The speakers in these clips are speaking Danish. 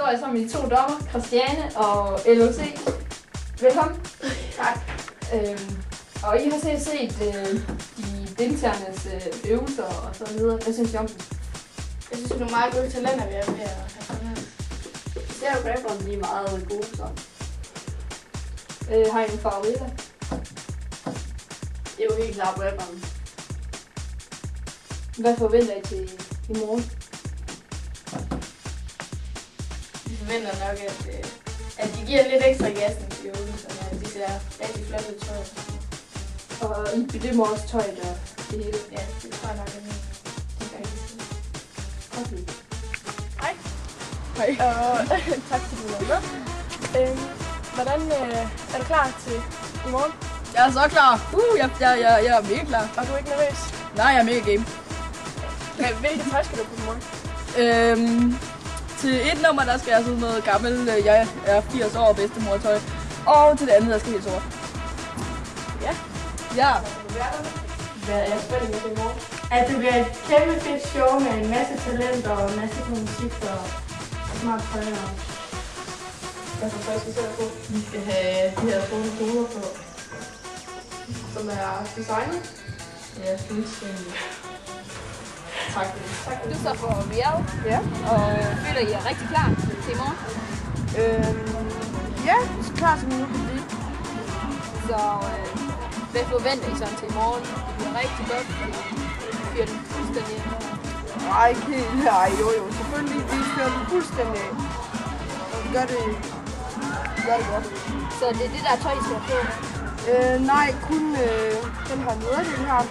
står jeg sammen med de to dommer, Christiane og LOC. Velkommen. Tak. Og I har set de deltagernes øvelser og så videre. Hvad synes I om det? Jeg synes, det er meget gode talenter, vi er ved at have fundet. Jeg ser jo rapperne, de er meget gode sammen. Har I en favoritter? Det er jo helt klart rapperne. Hvad forventer I til i morgen? Vi forventer nok, at de giver lidt ekstra gas, når de øvelser. Ja, de ser rigtig flotte ud, tror jeg. Og I bedømmer også tøjet og det hele? Ja, det tror jeg nok, at det kan jeg sige. Okay. Hej. Hej. Og tak fordi du var med. Hvordan er du klar til i morgen? Jeg er så klar. Jeg er mega klar. Og du er ikke nervøs? Nej, jeg er mega game. Hvilket tøj skal du på i morgen? Til et nummer, der skal jeg sådan noget gammel, jeg er 80 år bedstemortøj. Og til det andet, der skal helt sort. Ja. Ja. Hvad er spændende til i morgen? At det bliver et kæmpe fedt show med en masse talenter og en masse musik og smart tøj. Hvad for tøj skal du på? Vi skal have de her sorte koder på, som er designet. Ja, fuldstændig. Tak for det. Tak. Du står for Real. Ja. Og føler I er rigtig klar til i morgen? Ja, så klar som nu kan blive. Så hvad forventer I sådan til i morgen? Det bliver rigtig godt. Fyrer den fuldstændig ind. Nej, ikke helt. Nej, jo. Selvfølgelig, vi fører den fuldstændig af. Og gør det godt. Så det er det der tøj, I skal have på? Nej, kun den her nederdel her.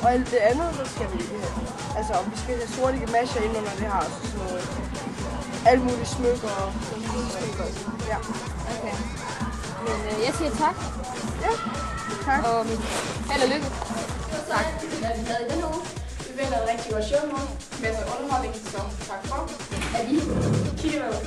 Og alt det andet, så skal vi ikke have. Altså, vi skal have sorte gamasjer ind under det her. Så sådan noget. Alle mulige smykker og sådan noget. Ja. Okay. Men jeg siger tak. Ja, tak. Og held og lykke. Tak. Hvad har vi lavet i denne uge? Vi venter et rigtig godt show nu. Masser af underholdning, så tak for. At I kigger med.